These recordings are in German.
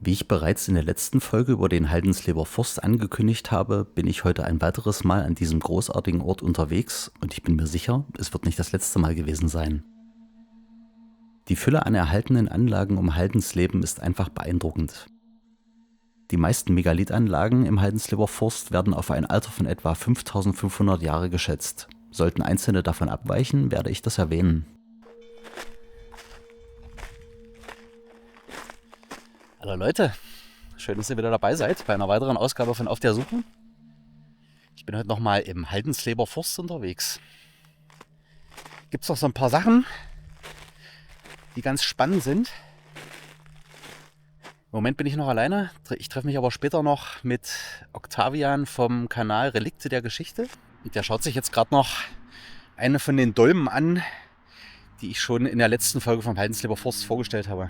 Wie ich bereits in der letzten Folge über den Haldensleber Forst angekündigt habe, bin ich heute ein weiteres Mal an diesem großartigen Ort unterwegs und ich bin mir sicher, es wird nicht das letzte Mal gewesen sein. Die Fülle an erhaltenen Anlagen um Haldensleben ist einfach beeindruckend. Die meisten Megalithanlagen im Haldensleber Forst werden auf ein Alter von etwa 5500 Jahre geschätzt. Sollten einzelne davon abweichen, werde ich das erwähnen. Hallo Leute, schön, dass ihr wieder dabei seid bei einer weiteren Ausgabe von Auf der Suche. Ich bin heute nochmal im Haldensleber Forst unterwegs. Gibt es noch so ein paar Sachen, die ganz spannend sind. Im Moment bin ich noch alleine. Ich treffe mich aber später noch mit Octavian vom Kanal Relikte der Geschichte. Und der schaut sich jetzt gerade noch eine von den Dolmen an, die ich schon in der letzten Folge vom Haldensleber Forst vorgestellt habe.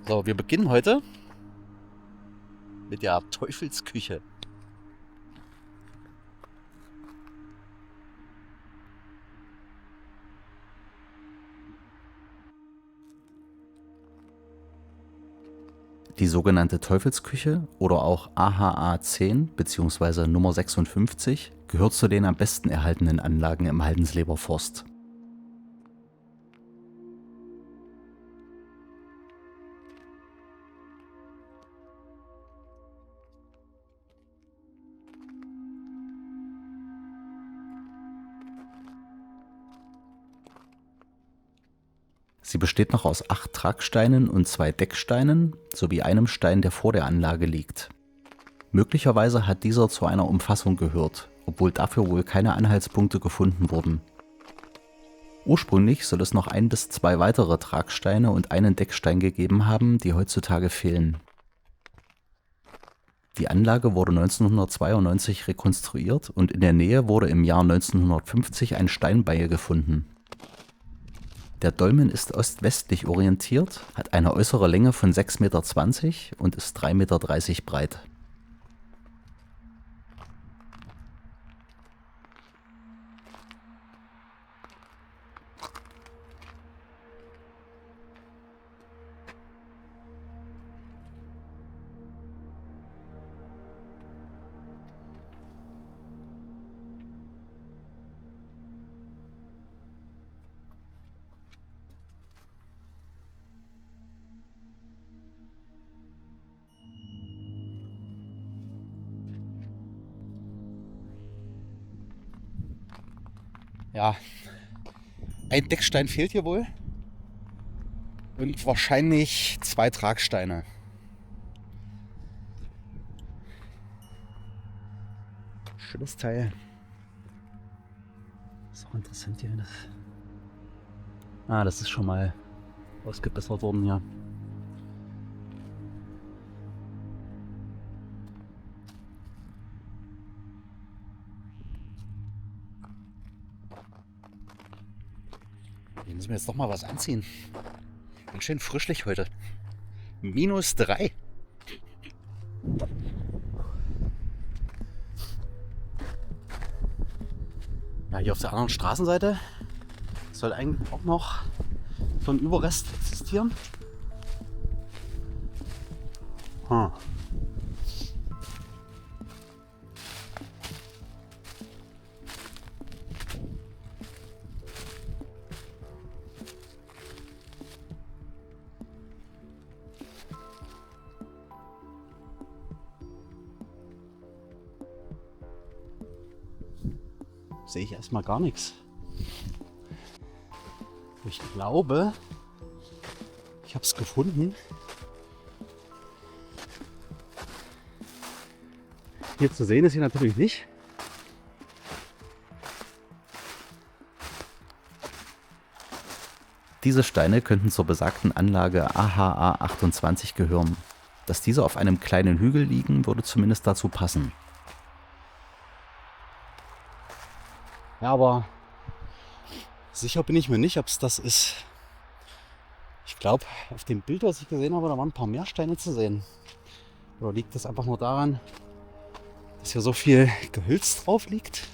So, wir beginnen heute mit der Teufelsküche. Die sogenannte Teufelsküche oder auch AHA 10 bzw. Nummer 56 gehört zu den am besten erhaltenen Anlagen im Haldensleber Forst. Sie besteht noch aus 8 Tragsteinen und 2 Decksteinen sowie einem Stein, der vor der Anlage liegt. Möglicherweise hat dieser zu einer Umfassung gehört, obwohl dafür wohl keine Anhaltspunkte gefunden wurden. Ursprünglich soll es noch 1 bis 2 weitere Tragsteine und einen Deckstein gegeben haben, die heutzutage fehlen. Die Anlage wurde 1992 rekonstruiert und in der Nähe wurde im Jahr 1950 ein Steinbeil gefunden. Der Dolmen ist ost-westlich orientiert, hat eine äußere Länge von 6,20 Meter und ist 3,30 Meter breit. Ja, ein Deckstein fehlt hier wohl und wahrscheinlich 2 Tragsteine. Schönes Teil. Ist auch interessant hier. Das ist schon mal ausgebessert worden, ja. Hier müssen wir jetzt doch mal was anziehen. Ganz schön frischlich heute. -3. Ja, hier auf der anderen Straßenseite soll eigentlich auch noch so ein Überrest existieren. Sehe ich erstmal gar nichts. Ich glaube, ich habe es gefunden. Hier zu sehen ist hier natürlich nicht. Diese Steine könnten zur besagten Anlage AHA 28 gehören. Dass diese auf einem kleinen Hügel liegen, würde zumindest dazu passen. Ja, aber sicher bin ich mir nicht, ob es das ist. Ich glaube, auf dem Bild, was ich gesehen habe, da waren ein paar mehr Steine zu sehen. Oder liegt das einfach nur daran, dass hier so viel Gehölz drauf liegt?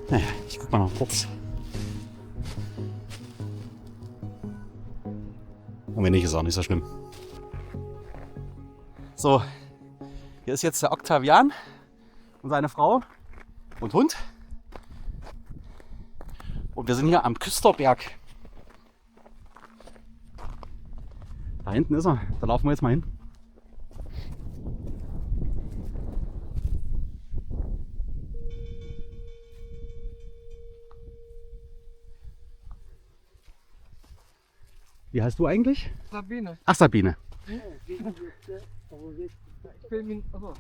Naja, ich guck mal noch kurz. Und wenn nicht, ist auch nicht so schlimm. So, hier ist jetzt der Octavian und seine Frau und Hund. Und wir sind hier am Küsterberg. Da hinten ist er. Da laufen wir jetzt mal hin. Wie heißt du eigentlich? Sabine. Ach, Sabine. Ich will mich. Also.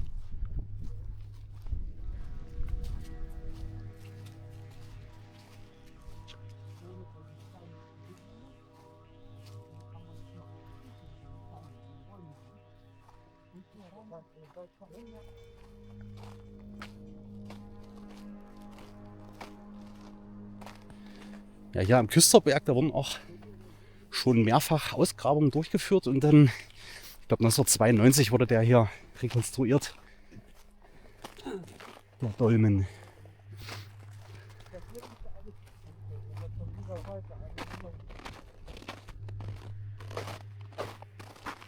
Ja, hier am Küsterberg, da wurden auch schon mehrfach Ausgrabungen durchgeführt und dann, ich glaube 1992 wurde der hier rekonstruiert. Der Dolmen.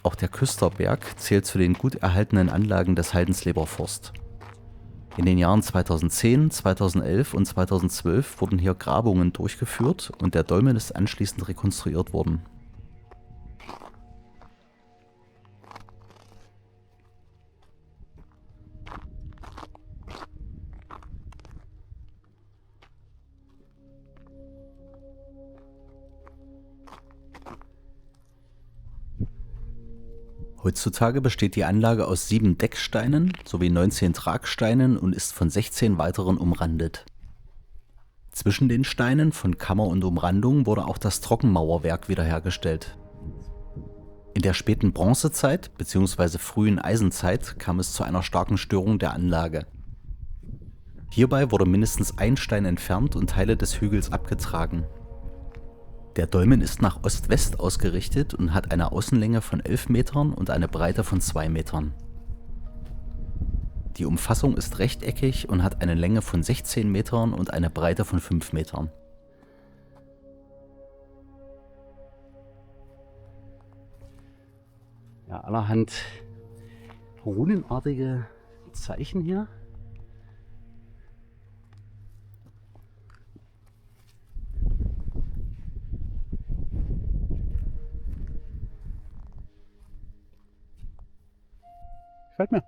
Auch der Küsterberg zählt zu den gut erhaltenen Anlagen des Haldensleber Forst. In den Jahren 2010, 2011 und 2012 wurden hier Grabungen durchgeführt und der Dolmen ist anschließend rekonstruiert worden. Heutzutage besteht die Anlage aus 7 Decksteinen sowie 19 Tragsteinen und ist von 16 weiteren umrandet. Zwischen den Steinen von Kammer und Umrandung wurde auch das Trockenmauerwerk wiederhergestellt. In der späten Bronzezeit bzw. frühen Eisenzeit kam es zu einer starken Störung der Anlage. Hierbei wurde mindestens ein Stein entfernt und Teile des Hügels abgetragen. Der Dolmen ist nach Ost-West ausgerichtet und hat eine Außenlänge von 11 Metern und eine Breite von 2 Metern. Die Umfassung ist rechteckig und hat eine Länge von 16 Metern und eine Breite von 5 Metern. Ja, allerhand runenartige Zeichen hier. Gefällt mir.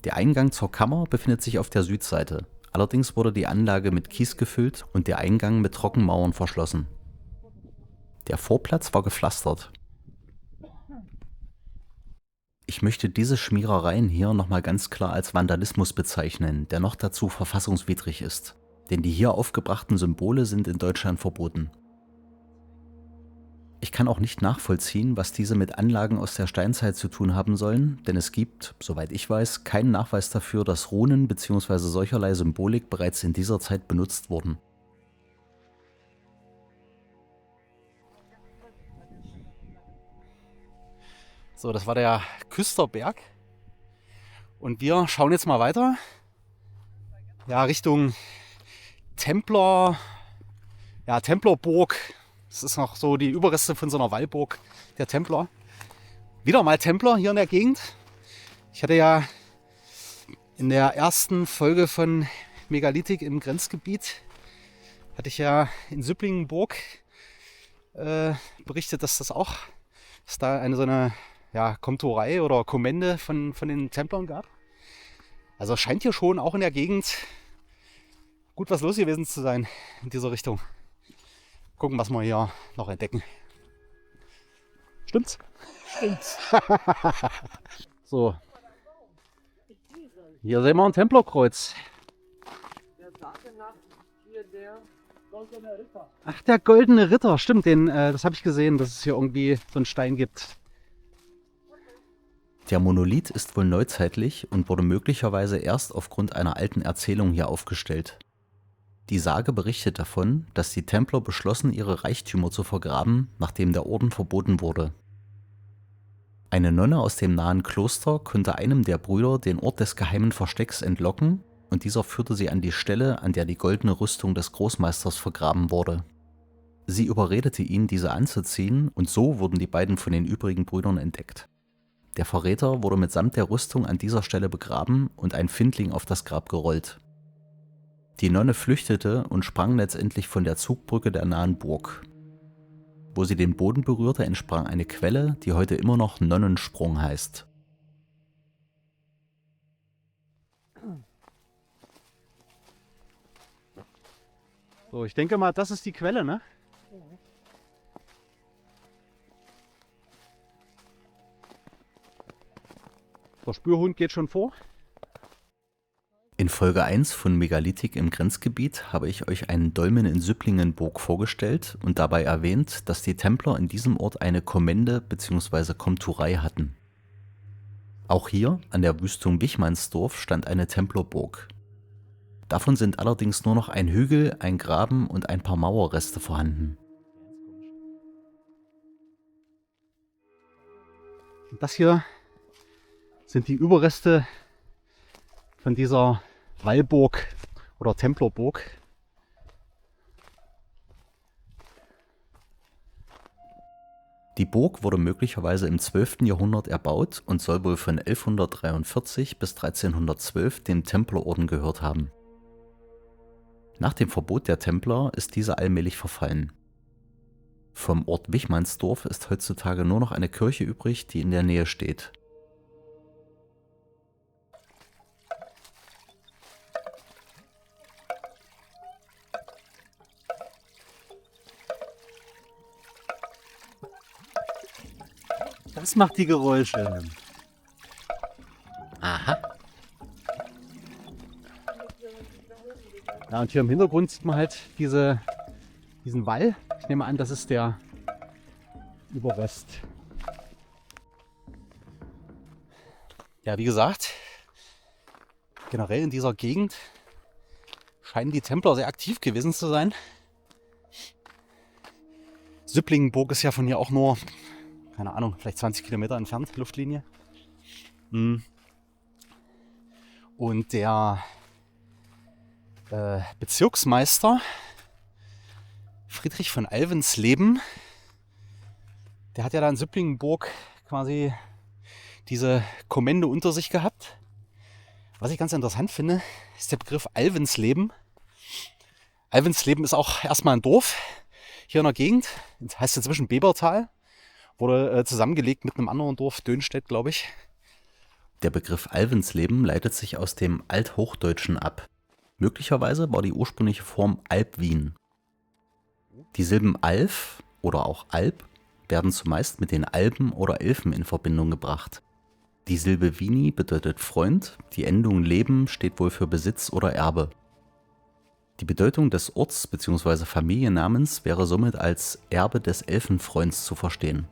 Der Eingang zur Kammer befindet sich auf der Südseite. Allerdings wurde die Anlage mit Kies gefüllt und der Eingang mit Trockenmauern verschlossen. Der Vorplatz war gepflastert. Ich möchte diese Schmierereien hier nochmal ganz klar als Vandalismus bezeichnen, der noch dazu verfassungswidrig ist. Denn die hier aufgebrachten Symbole sind in Deutschland verboten. Ich kann auch nicht nachvollziehen, was diese mit Anlagen aus der Steinzeit zu tun haben sollen, denn es gibt, soweit ich weiß, keinen Nachweis dafür, dass Runen bzw. solcherlei Symbolik bereits in dieser Zeit benutzt wurden. So, das war der Küsterberg. Und wir schauen jetzt mal weiter. Ja, Richtung Templer. Ja, Templerburg. Das ist noch so die Überreste von so einer Wallburg der Templer. Wieder mal Templer hier in der Gegend. Ich hatte ja in der ersten Folge von Megalithic im Grenzgebiet, hatte ich ja in Süpplingenburg berichtet, dass da eine so eine Komturei oder Kommende von den Templern gab. Also scheint hier schon auch in der Gegend gut was los gewesen zu sein in dieser Richtung. Gucken, was wir hier noch entdecken. Stimmt's? Stimmt's. So. Hier sehen wir ein Templerkreuz. Der Sage nach hier der goldene Ritter. Ach, der goldene Ritter. Stimmt, das habe ich gesehen, dass es hier irgendwie so einen Stein gibt. Der Monolith ist wohl neuzeitlich und wurde möglicherweise erst aufgrund einer alten Erzählung hier aufgestellt. Die Sage berichtet davon, dass die Templer beschlossen, ihre Reichtümer zu vergraben, nachdem der Orden verboten wurde. Eine Nonne aus dem nahen Kloster konnte einem der Brüder den Ort des geheimen Verstecks entlocken und dieser führte sie an die Stelle, an der die goldene Rüstung des Großmeisters vergraben wurde. Sie überredete ihn, diese anzuziehen, und so wurden die beiden von den übrigen Brüdern entdeckt. Der Verräter wurde mitsamt der Rüstung an dieser Stelle begraben und ein Findling auf das Grab gerollt. Die Nonne flüchtete und sprang letztendlich von der Zugbrücke der nahen Burg. Wo sie den Boden berührte, entsprang eine Quelle, die heute immer noch Nonnensprung heißt. So, ich denke mal, das ist die Quelle, ne? Der Spürhund geht schon vor. In Folge 1 von Megalithic im Grenzgebiet habe ich euch einen Dolmen in Süpplingenburg vorgestellt und dabei erwähnt, dass die Templer in diesem Ort eine Kommende bzw. Komturei hatten. Auch hier, an der Wüstung Wichmannsdorf, stand eine Templerburg. Davon sind allerdings nur noch ein Hügel, ein Graben und ein paar Mauerreste vorhanden. Und das hier sind die Überreste von dieser Wallburg oder Templerburg. Die Burg wurde möglicherweise im 12. Jahrhundert erbaut und soll wohl von 1143 bis 1312 dem Templerorden gehört haben. Nach dem Verbot der Templer ist diese allmählich verfallen. Vom Ort Wichmannsdorf ist heutzutage nur noch eine Kirche übrig, die in der Nähe steht. Das macht die Geräusche. Aha. Ja, und hier im Hintergrund sieht man halt diesen Wall. Ich nehme an, das ist der Überrest. Ja, wie gesagt, generell in dieser Gegend scheinen die Templer sehr aktiv gewesen zu sein. Süpplingenburg ist ja von hier auch nur, keine Ahnung, vielleicht 20 Kilometer entfernt, Luftlinie. Und der Bezirksmeister Friedrich von Alvensleben, der hat ja da in Süpplingenburg quasi diese Kommende unter sich gehabt. Was ich ganz interessant finde, ist der Begriff Alvensleben. Alvensleben ist auch erstmal ein Dorf hier in der Gegend. Das heißt inzwischen Bebertal. Wurde zusammengelegt mit einem anderen Dorf, Dönstedt, glaube ich. Der Begriff Alvensleben leitet sich aus dem Althochdeutschen ab. Möglicherweise war die ursprüngliche Form Albwien. Die Silben Alf oder auch Alb werden zumeist mit den Alben oder Elfen in Verbindung gebracht. Die Silbe Vini bedeutet Freund, die Endung Leben steht wohl für Besitz oder Erbe. Die Bedeutung des Orts bzw. Familiennamens wäre somit als Erbe des Elfenfreunds zu verstehen.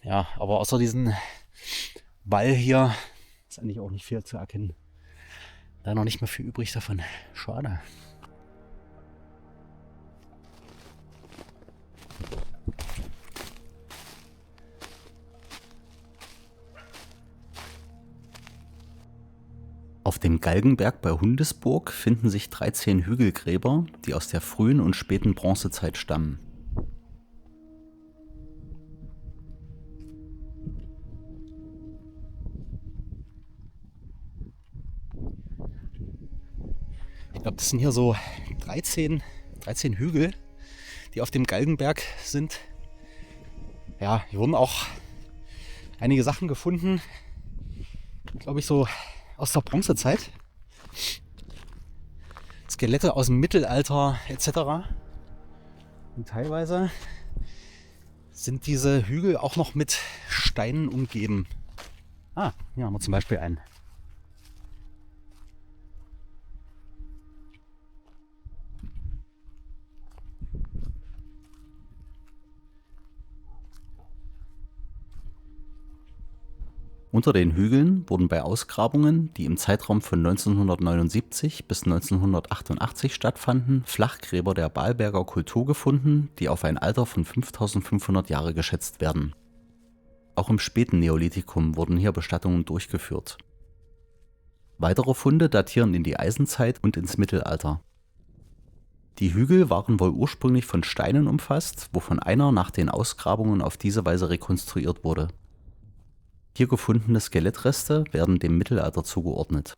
Ja, aber außer diesen Wall hier ist eigentlich auch nicht viel zu erkennen. Da noch nicht mehr viel übrig davon. Schade. Auf dem Galgenberg bei Hundesburg finden sich 13 Hügelgräber, die aus der frühen und späten Bronzezeit stammen. Ich glaube, das sind hier so 13 Hügel, die auf dem Galgenberg sind. Ja, hier wurden auch einige Sachen gefunden, glaube ich, so aus der Bronzezeit. Skelette aus dem Mittelalter etc. Und teilweise sind diese Hügel auch noch mit Steinen umgeben. Ah, hier haben wir zum Beispiel einen. Unter den Hügeln wurden bei Ausgrabungen, die im Zeitraum von 1979 bis 1988 stattfanden, Flachgräber der Balberger Kultur gefunden, die auf ein Alter von 5500 Jahre geschätzt werden. Auch im späten Neolithikum wurden hier Bestattungen durchgeführt. Weitere Funde datieren in die Eisenzeit und ins Mittelalter. Die Hügel waren wohl ursprünglich von Steinen umfasst, wovon einer nach den Ausgrabungen auf diese Weise rekonstruiert wurde. Hier gefundene Skelettreste werden dem Mittelalter zugeordnet.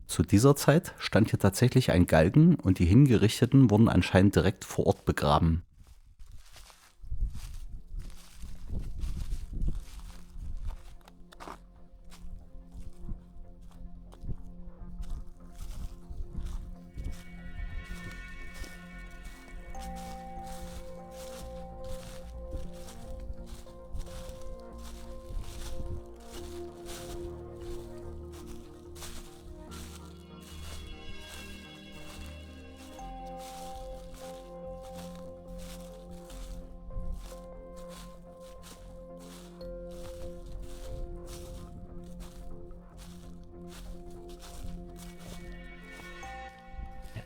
Zu dieser Zeit stand hier tatsächlich ein Galgen und die Hingerichteten wurden anscheinend direkt vor Ort begraben.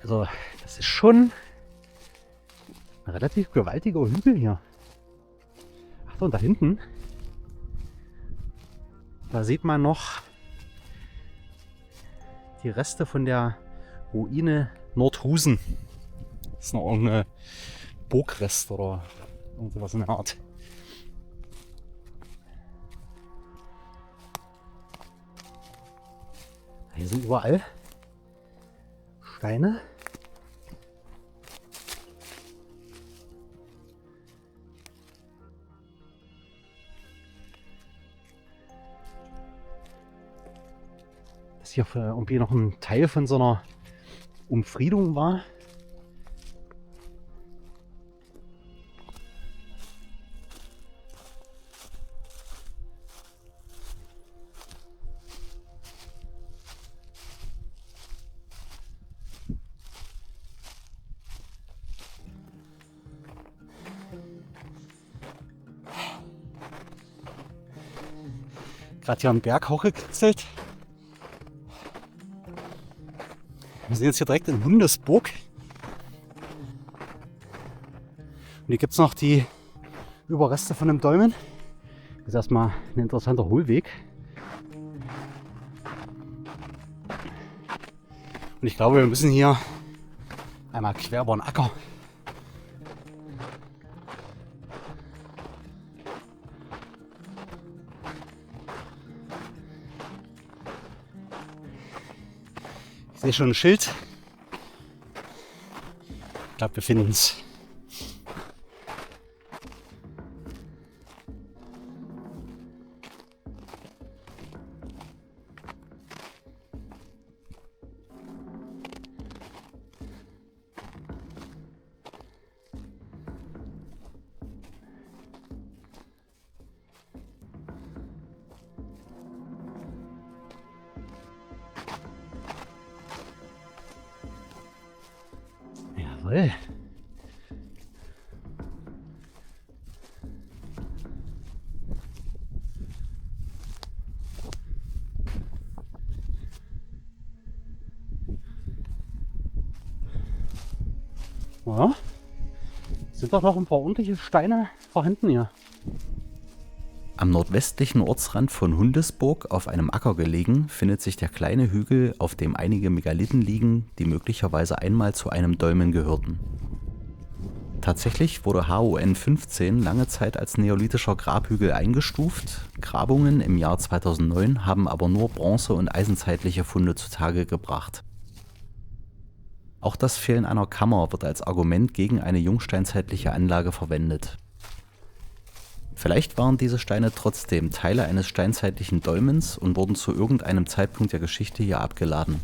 Also, das ist schon ein relativ gewaltiger Hügel hier. Ach, und da hinten, da sieht man noch die Reste von der Ruine Nordhusen. Das ist noch irgendeine Burgrest oder irgendwas in der Art. Hier sind überall Steine. Das hier irgendwie noch ein Teil von so einer Umfriedung war. Gerade hier am Berg hochgekitzelt. Wir sind jetzt hier direkt in Hundesburg. Und hier gibt es noch die Überreste von einem Dolmen. Das ist erstmal ein interessanter Hohlweg. Und ich glaube, wir müssen hier einmal quer über den Acker. Ich sehe schon ein Schild. Ich glaube, wir finden es. Jawohl. Ja, sind doch noch ein paar ordentliche Steine vorhanden hier. Am nordwestlichen Ortsrand von Hundesburg, auf einem Acker gelegen, findet sich der kleine Hügel, auf dem einige Megalithen liegen, die möglicherweise einmal zu einem Dolmen gehörten. Tatsächlich wurde HUN 15 lange Zeit als neolithischer Grabhügel eingestuft. Grabungen im Jahr 2009 haben aber nur bronze- und eisenzeitliche Funde zutage gebracht. Auch das Fehlen einer Kammer wird als Argument gegen eine jungsteinzeitliche Anlage verwendet. Vielleicht waren diese Steine trotzdem Teile eines steinzeitlichen Dolmens und wurden zu irgendeinem Zeitpunkt der Geschichte hier abgeladen.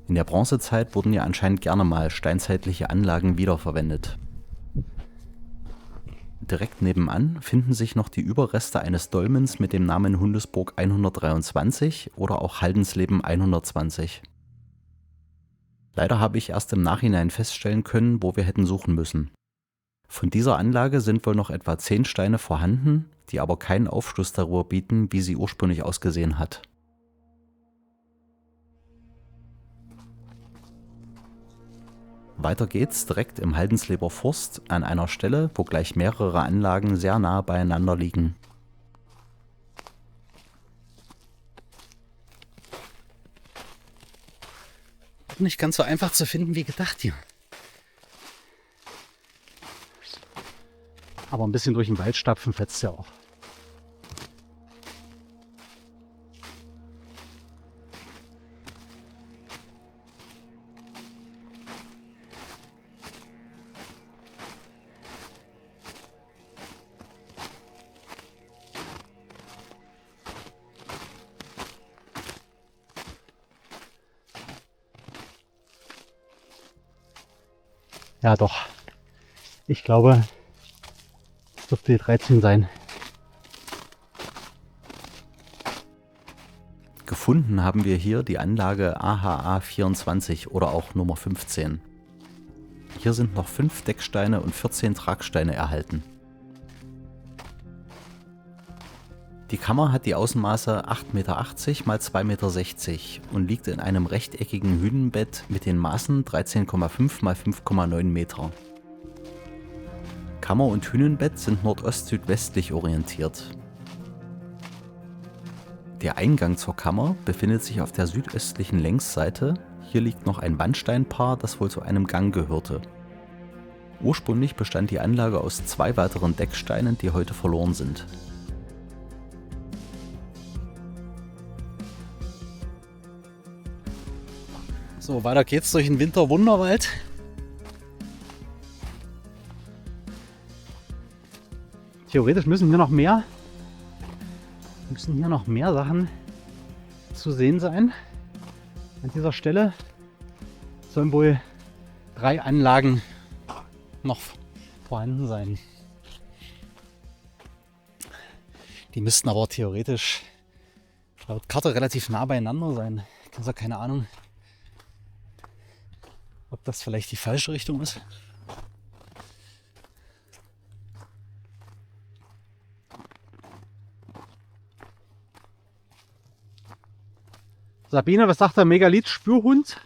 In der Bronzezeit wurden ja anscheinend gerne mal steinzeitliche Anlagen wiederverwendet. Direkt nebenan finden sich noch die Überreste eines Dolmens mit dem Namen Hundesburg 123 oder auch Haldensleben 120. Leider habe ich erst im Nachhinein feststellen können, wo wir hätten suchen müssen. Von dieser Anlage sind wohl noch etwa 10 Steine vorhanden, die aber keinen Aufschluss darüber bieten, wie sie ursprünglich ausgesehen hat. Weiter geht's direkt im Haldensleber Forst an einer Stelle, wo gleich mehrere Anlagen sehr nahe beieinander liegen. Nicht ganz so einfach zu finden wie gedacht hier. Aber ein bisschen durch den Wald stapfen fetzt ja auch. Ja doch, ich glaube, es dürfte die 13 sein. Gefunden haben wir hier die Anlage AHA 24 oder auch Nummer 15. Hier sind noch 5 Decksteine und 14 Tragsteine erhalten. Die Kammer hat die Außenmaße 8,80 Meter x 2,60 Meter und liegt in einem rechteckigen Hünenbett mit den Maßen 13,5 x 5,9 Meter. Kammer und Hünenbett sind nordost-südwestlich orientiert. Der Eingang zur Kammer befindet sich auf der südöstlichen Längsseite. Hier liegt noch ein Wandsteinpaar, das wohl zu einem Gang gehörte. Ursprünglich bestand die Anlage aus 2 weiteren Decksteinen, die heute verloren sind. So, weiter geht's durch den Winterwunderwald. Theoretisch müssen hier noch mehr Sachen zu sehen sein. An dieser Stelle sollen wohl 3 Anlagen noch vorhanden sein. Die müssten aber theoretisch laut Karte relativ nah beieinander sein. Ich habe keine Ahnung, ob das vielleicht die falsche Richtung ist. Sabine, was sagt der Megalith-Spürhund?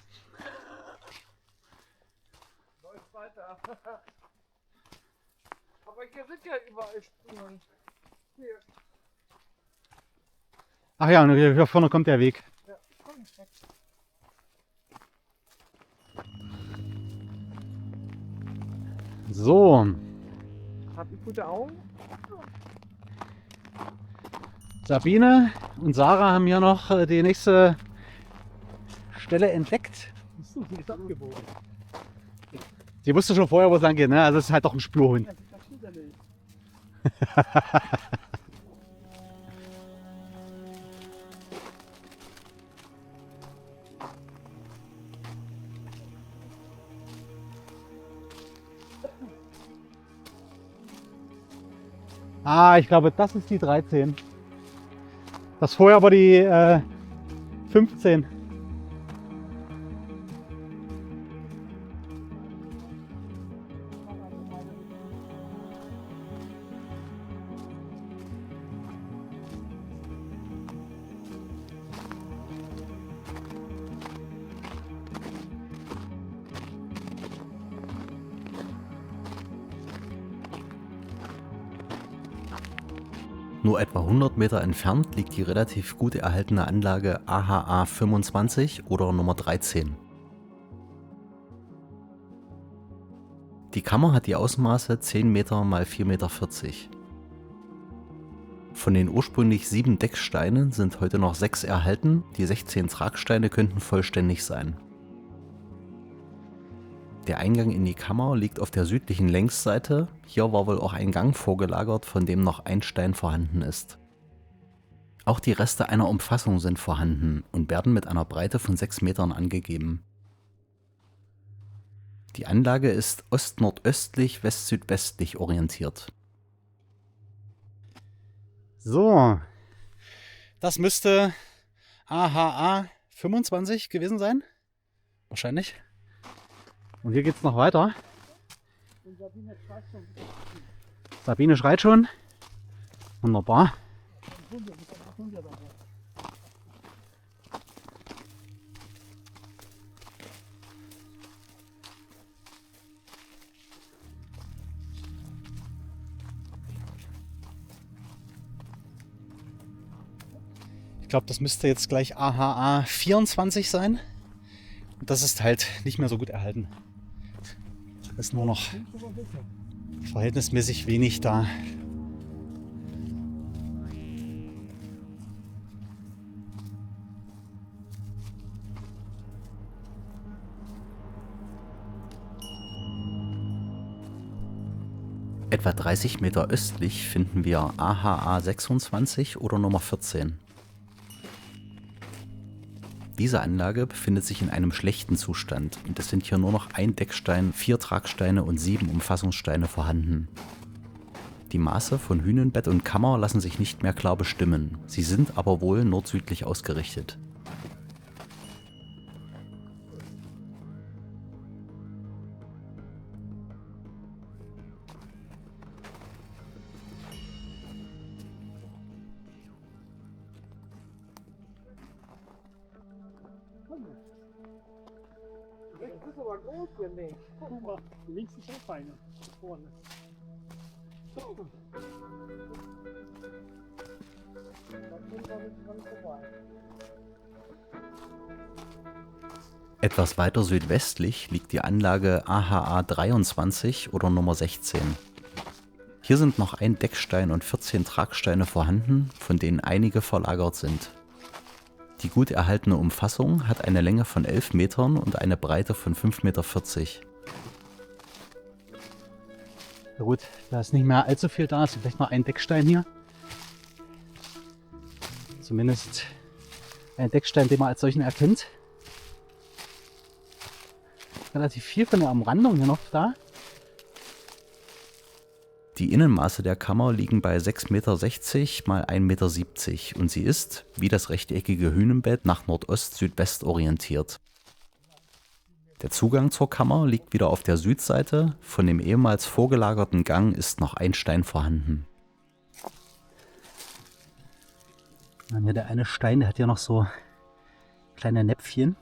Läuft weiter. Aber hier sind ja überall Spuren. Hier. Ach ja, und hier vorne kommt der Weg. Ja, komm, weg. So, Habt ihr gute Augen? Sabine und Sarah haben hier noch die nächste Stelle entdeckt. Die ist abgebogen. Sie wusste schon vorher, wo es lang geht, ne? Also es ist halt doch ein Spürhund. Ja, das tut er nicht. Ah, ich glaube, das ist die 13. Das vorher war die 15. Nur etwa 100 Meter entfernt liegt die relativ gut erhaltene Anlage AHA 25 oder Nummer 13. Die Kammer hat die Außenmaße 10 Meter x 4,40 Meter. Von den ursprünglich 7 Decksteinen sind heute noch 6 erhalten, die 16 Tragsteine könnten vollständig sein. Der Eingang in die Kammer liegt auf der südlichen Längsseite. Hier war wohl auch ein Gang vorgelagert, von dem noch ein Stein vorhanden ist. Auch die Reste einer Umfassung sind vorhanden und werden mit einer Breite von 6 Metern angegeben. Die Anlage ist ost-nordöstlich, west-südwestlich orientiert. So, das müsste AHA 25 gewesen sein. Wahrscheinlich. Und hier geht es noch weiter. Und Sabine schreit schon. Sabine schreit schon. Wunderbar. Ich glaube, das müsste jetzt gleich AHA 24 sein. Und das ist halt nicht mehr so gut erhalten. Da ist nur noch verhältnismäßig wenig da. Etwa 30 Meter östlich finden wir AHA 26 oder Nummer 14. Diese Anlage befindet sich in einem schlechten Zustand und es sind hier nur noch ein Deckstein, 4 Tragsteine und 7 Umfassungssteine vorhanden. Die Maße von Hünenbett und Kammer lassen sich nicht mehr klar bestimmen, sie sind aber wohl nordsüdlich ausgerichtet. Das ist aber groß hier nicht. Guck mal, links ist auch eine. Vorne. So. Da kommt wir nicht dran vorbei. Etwas weiter südwestlich liegt die Anlage AHA 23 oder Nummer 16. Hier sind noch ein Deckstein und 14 Tragsteine vorhanden, von denen einige verlagert sind. Die gut erhaltene Umfassung hat eine Länge von 11 Metern und eine Breite von 5,40 Meter. Ja gut, da ist nicht mehr allzu viel da. Es ist vielleicht noch ein Deckstein hier. Zumindest ein Deckstein, den man als solchen erkennt. Relativ viel von der Umrandung hier noch da. Die Innenmaße der Kammer liegen bei 6,60 Meter mal 1,70 Meter und sie ist, wie das rechteckige Hünenbett, nach Nordost-Südwest orientiert. Der Zugang zur Kammer liegt wieder auf der Südseite, von dem ehemals vorgelagerten Gang ist noch ein Stein vorhanden. Und hier der eine Stein, der hat ja noch so kleine Näpfchen.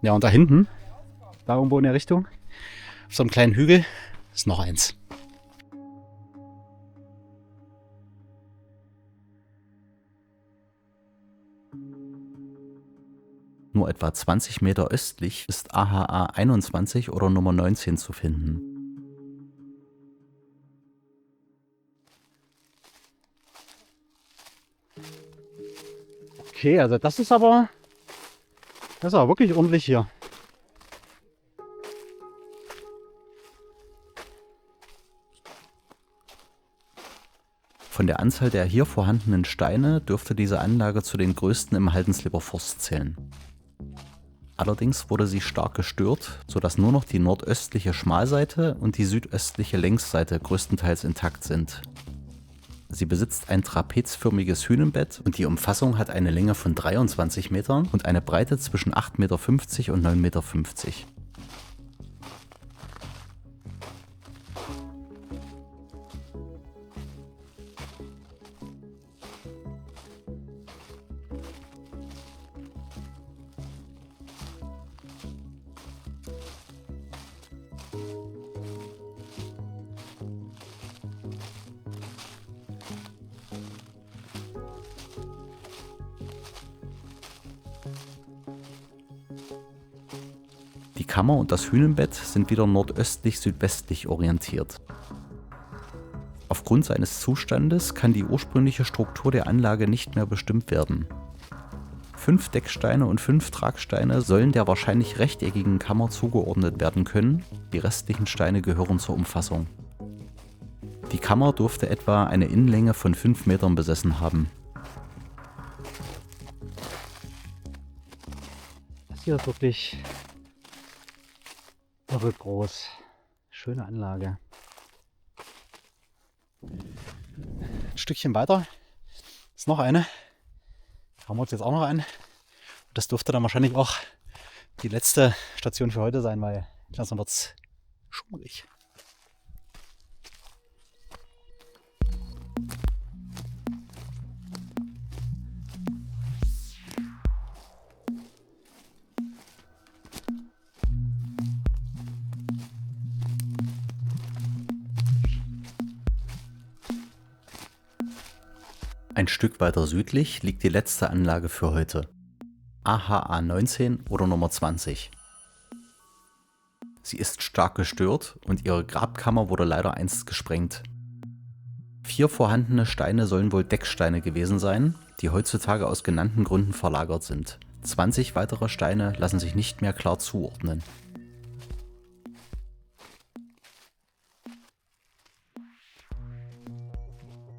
Ja, und da hinten, da irgendwo in der Richtung, auf so einem kleinen Hügel, ist noch eins. Nur etwa 20 Meter östlich ist AHA 21 oder Nummer 19 zu finden. Okay, also das ist aber wirklich ordentlich hier. Von der Anzahl der hier vorhandenen Steine dürfte diese Anlage zu den größten im Haldensleber Forst zählen. Allerdings wurde sie stark gestört, sodass nur noch die nordöstliche Schmalseite und die südöstliche Längsseite größtenteils intakt sind. Sie besitzt ein trapezförmiges Hünenbett und die Umfassung hat eine Länge von 23 Metern und eine Breite zwischen 8,50 Meter und 9,50 Meter. Die Kammer und das Hünenbett sind wieder nordöstlich-südwestlich orientiert. Aufgrund seines Zustandes kann die ursprüngliche Struktur der Anlage nicht mehr bestimmt werden. 5 Decksteine und 5 Tragsteine sollen der wahrscheinlich rechteckigen Kammer zugeordnet werden können, die restlichen Steine gehören zur Umfassung. Die Kammer dürfte etwa eine Innenlänge von 5 Metern besessen haben. Hier ist wirklich verrückt groß. Schöne Anlage. Ein Stückchen weiter ist noch eine. Schauen wir uns jetzt auch noch an. Das dürfte dann wahrscheinlich auch die letzte Station für heute sein, weil langsam wird es schummrig. Ein Stück weiter südlich liegt die letzte Anlage für heute. AHA 19 oder Nummer 20. Sie ist stark gestört und ihre Grabkammer wurde leider einst gesprengt. 4 vorhandene Steine sollen wohl Decksteine gewesen sein, die heutzutage aus genannten Gründen verlagert sind. 20 weitere Steine lassen sich nicht mehr klar zuordnen.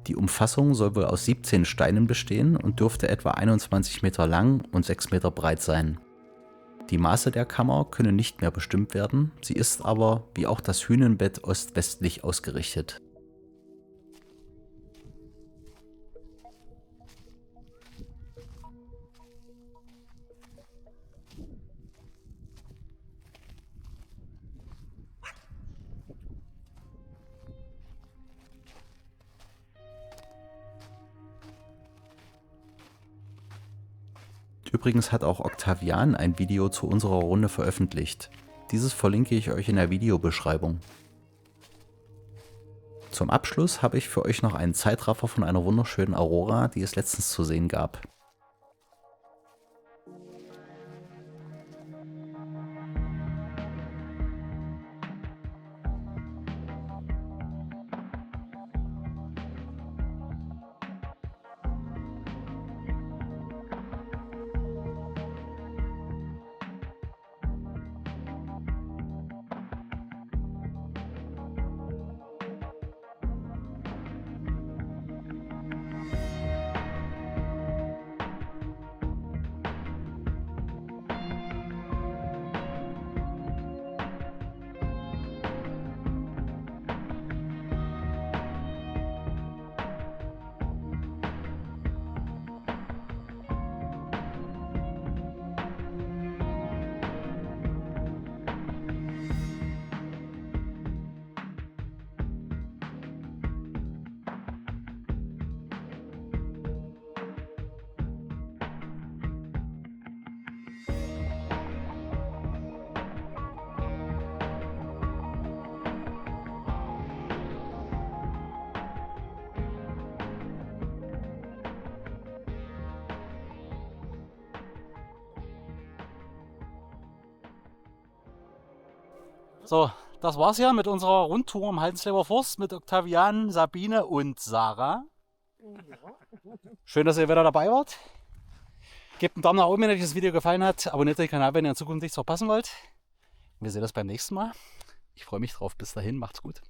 Die Umfassung soll wohl aus 17 Steinen bestehen und dürfte etwa 21 Meter lang und 6 Meter breit sein. Die Maße der Kammer können nicht mehr bestimmt werden, sie ist aber, wie auch das Hünenbett, ost-westlich ausgerichtet. Übrigens hat auch Octavian ein Video zu unserer Runde veröffentlicht. Dieses verlinke ich euch in der Videobeschreibung. Zum Abschluss habe ich für euch noch einen Zeitraffer von einer wunderschönen Aurora, die es letztens zu sehen gab. So, das war's ja mit unserer Rundtour im Haldensleber Forst mit Octavian, Sabine und Sarah. Schön, dass ihr wieder dabei wart. Gebt einen Daumen nach oben, wenn euch das Video gefallen hat. Abonniert den Kanal, wenn ihr in Zukunft nichts verpassen wollt. Wir sehen uns beim nächsten Mal. Ich freue mich drauf. Bis dahin, macht's gut.